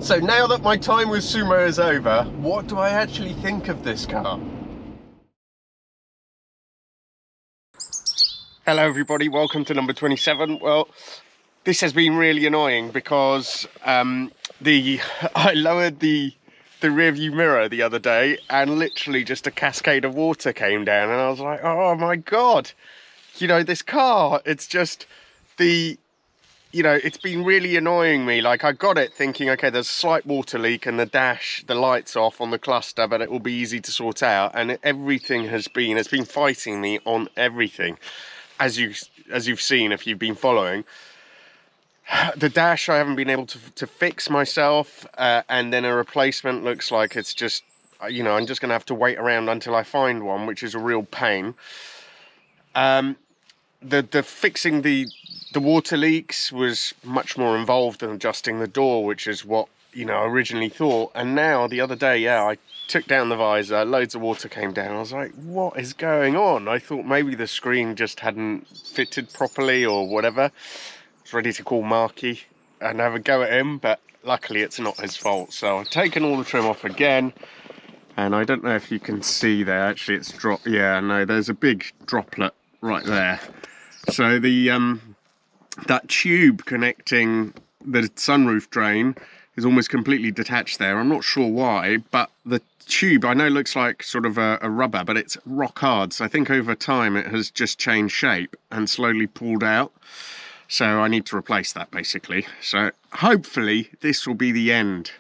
So now that my time with Sumo is over, what do I actually think of this car? Hello everybody, welcome to number 27. Well, this has been really annoying because I lowered the rear view mirror the other day and literally just a cascade of water came down and I was like, oh my god, you know, this car, it's just it's been really annoying me. Like, I got it thinking, okay, there's a slight water leak and the light's off on the cluster, but it will be easy to sort out. And everything it's been fighting me on everything, as you've seen if you've been following. The dash I haven't been able to fix myself, and then a replacement looks like it's just, I'm just gonna have to wait around until I find one, which is a real pain. The fixing the water leaks was much more involved than adjusting the door, which is what I originally thought. And now the other day, I took down the visor, loads of water came down. I was like, what is going on? I thought maybe the screen just hadn't fitted properly or whatever. I was ready to call Marky and have a go at him, but luckily it's not his fault. So I've taken all the trim off again, and I don't know if you can see there, actually it's dropped. Yeah, no, there's a big droplet right there. So that tube connecting the sunroof drain is almost completely detached there. I'm not sure why, but the tube, I know, looks like sort of a rubber, but it's rock hard. So I think over time it has just changed shape and slowly pulled out. So I need to replace that basically. So hopefully this will be the end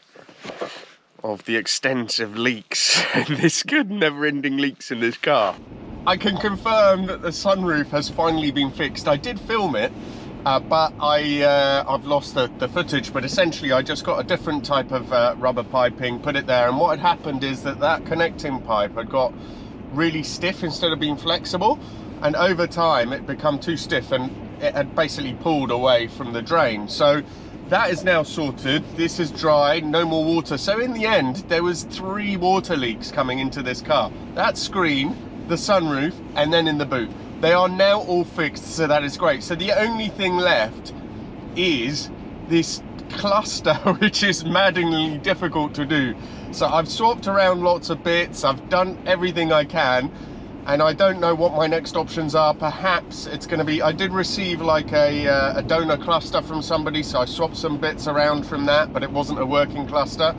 of the extensive leaks, this good never-ending leaks in this car. I can confirm that the sunroof has finally been fixed. I did film it, but I've lost the footage, but essentially I just got a different type of rubber piping, put it there, and what had happened is that connecting pipe had got really stiff instead of being flexible, and over time it become too stiff and it had basically pulled away from the drain. So that is now sorted. This is dry, no more water. So in the end, there was 3 water leaks coming into this car. That screen, the sunroof, and then in the boot. They are now all fixed, so that is great. So the only thing left is this cluster, which is maddeningly difficult to do. So I've swapped around lots of bits, I've done everything I can, and I don't know what my next options are. Perhaps it's going to be, I did receive like a donor cluster from somebody, so I swapped some bits around from that, but it wasn't a working cluster.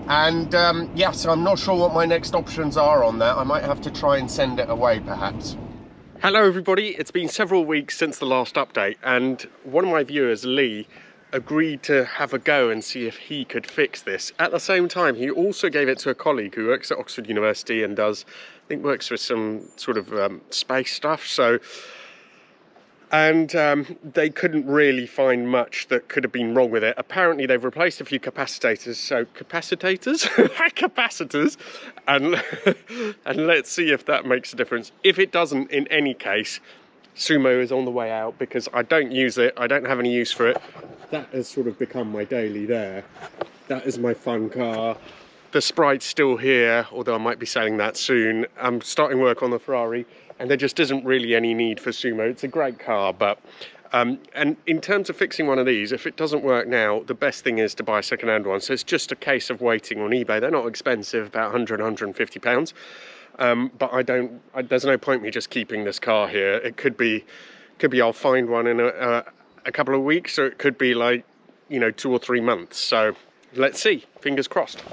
And yeah, so I'm not sure what my next options are on that. I might have to try and send it away perhaps. Hello everybody, it's been several weeks since the last update, and one of my viewers, Lee, agreed to have a go and see if he could fix this. At the same time, he also gave it to a colleague who works at Oxford University and works with some sort of space stuff. So, and they couldn't really find much that could have been wrong with it. Apparently they've replaced a few capacitors, and let's see if that makes a difference. If it doesn't, in any case, Sumo is on the way out because I don't use it, I don't have any use for it. That has sort of become my daily there. That is my fun car. The Sprite's still here, although I might be selling that soon. I'm starting work on the Ferrari, and there just isn't really any need for Sumo. It's a great car, but and in terms of fixing one of these, if it doesn't work now, the best thing is to buy a second-hand one. So it's just a case of waiting on eBay. They're not expensive, about 100, 150 pounds. But there's no point me just keeping this car here. It could be I'll find one in a couple of weeks, or it could be like, 2 or 3 months. So let's see, fingers crossed.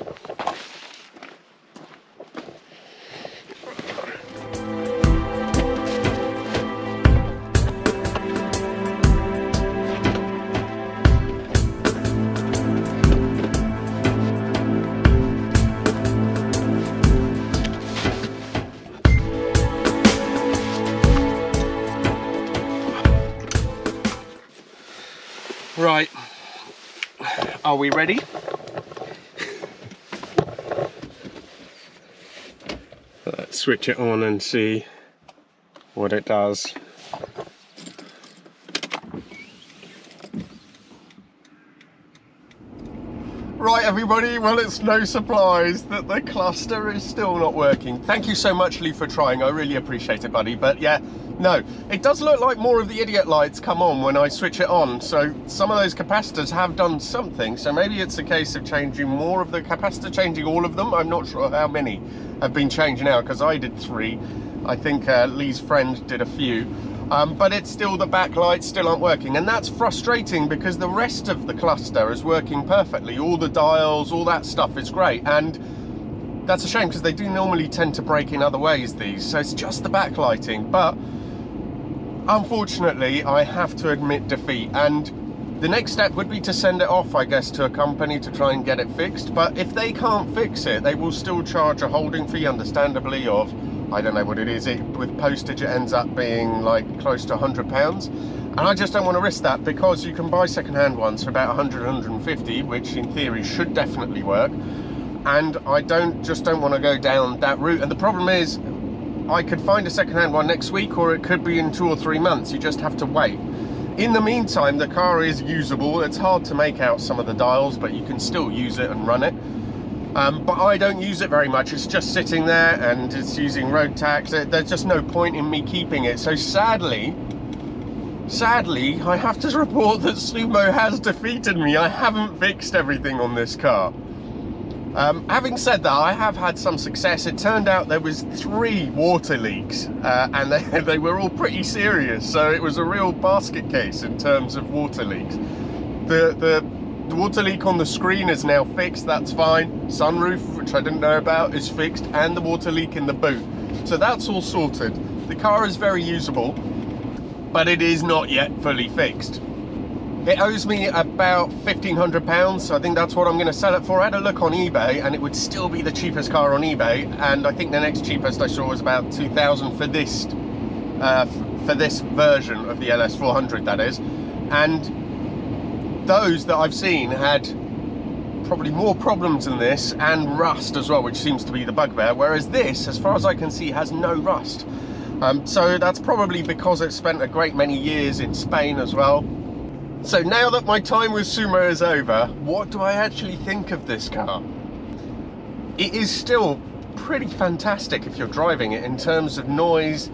Right, are we ready? Let's switch it on and see what it does. Right, everybody, well, it's no surprise that the cluster is still not working. Thank you so much, Lee, for trying. I really appreciate it, buddy. But yeah, no, it does look like more of the idiot lights come on when I switch it on. So some of those capacitors have done something. So maybe it's a case of changing more of the capacitor, changing all of them. I'm not sure how many have been changed now, because I did 3. I think Lee's friend did a few. But it's still, the backlights still aren't working, and that's frustrating because the rest of the cluster is working perfectly. All the dials, all that stuff is great, and that's a shame because they do normally tend to break in other ways, these. So it's just the backlighting, but unfortunately I have to admit defeat, and the next step would be to send it off, I guess, to a company to try and get it fixed. But if they can't fix it, they will still charge a holding fee, understandably, of, I don't know what it is, with postage it ends up being like close to £100, and I just don't want to risk that, because you can buy second-hand ones for about 100, 150, which in theory should definitely work, and I just don't want to go down that route. And the problem is, I could find a second-hand one next week, or it could be in 2 or 3 months. You just have to wait. In the meantime, the car is usable. It's hard to make out some of the dials, but you can still use it and run it. But I don't use it very much. It's just sitting there and it's using road tax. There's just no point in me keeping it. So sadly, I have to report that Sumo has defeated me. I haven't fixed everything on this car. Having said that, I have had some success. It turned out there was 3 water leaks, and they were all pretty serious. So it was a real basket case in terms of water leaks. The water leak on the screen is now fixed, that's fine. Sunroof, which I didn't know about, is fixed, and the water leak in the boot. So that's all sorted. The car is very usable, but it is not yet fully fixed. It owes me about £1,500, so I think that's what I'm going to sell it for. I had a look on eBay, and it would still be the cheapest car on eBay, and I think the next cheapest I saw was about £2,000 for this version of the LS400, that is. And those that I've seen had probably more problems than this, and rust as well, which seems to be the bugbear, whereas this, as far as I can see, has no rust. So that's probably because it spent a great many years in Spain as well. So now that my time with Sumo is over, what do I actually think of this car? It is still pretty fantastic if you're driving it, in terms of noise,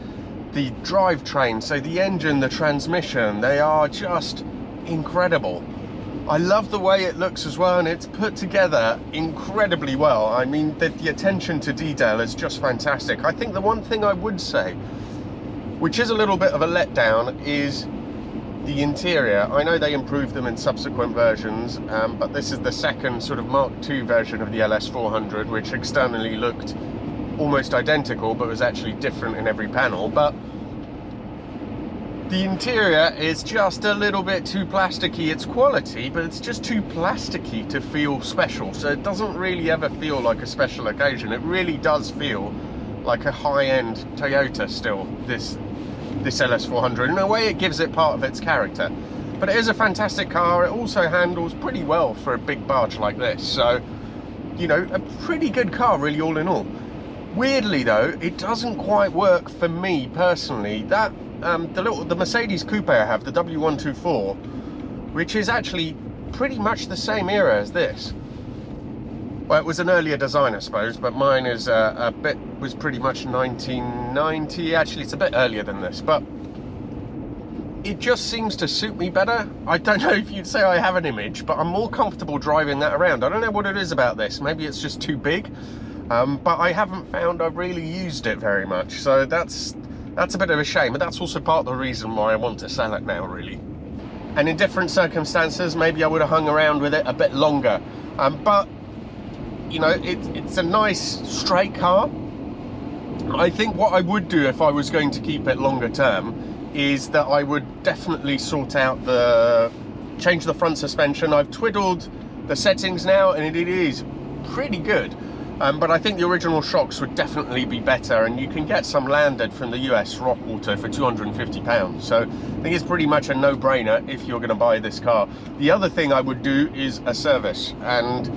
the drivetrain, so the engine, the transmission, they are just incredible. I love the way it looks as well, and it's put together incredibly well. I mean, the attention to detail is just fantastic. I think the one thing I would say, which is a little bit of a letdown, is the interior. I know they improved them in subsequent versions, but this is the second sort of Mark II version of the LS400, which externally looked almost identical, but was actually different in every panel. But the interior is just a little bit too plasticky. It's quality, but it's just too plasticky to feel special. So it doesn't really ever feel like a special occasion. It really does feel like a high-end Toyota still, this LS400. In a way, it gives it part of its character. But it is a fantastic car. It also handles pretty well for a big barge like this. So, you know, a pretty good car, really, all in all. Weirdly, though, it doesn't quite work for me personally. That the Mercedes coupe I have, the W124, which is actually pretty much the same era as this. Well, it was an earlier design, I suppose, but mine is was pretty much 1990. Actually, it's a bit earlier than this, but it just seems to suit me better. I don't know if you'd say I have an image, but I'm more comfortable driving that around. I don't know what it is about this. Maybe it's just too big, but I haven't found I've really used it very much. So that's a bit of a shame, but that's also part of the reason why I want to sell it now, really. And in different circumstances, maybe I would have hung around with it a bit longer. But, you know, it's a nice, straight car. I think what I would do if I was going to keep it longer term is that I would definitely change the front suspension. I've twiddled the settings now, and it is pretty good. But I think the original shocks would definitely be better, and you can get some landed from the US Rock Auto for £250. So I think it's pretty much a no-brainer if you're going to buy this car. The other thing I would do is a service, and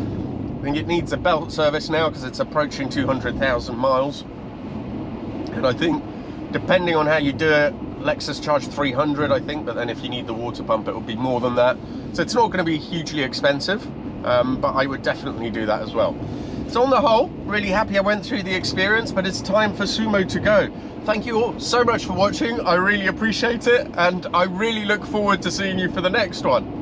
I think it needs a belt service now because it's approaching 200,000 miles. And I think, depending on how you do it, Lexus charged 300, I think, but then if you need the water pump, it will be more than that. So it's not going to be hugely expensive. but I would definitely do that as well. So on the whole, really happy I went through the experience, but it's time for Sumo to go. Thank you all so much for watching. I really appreciate it, and I really look forward to seeing you for the next one.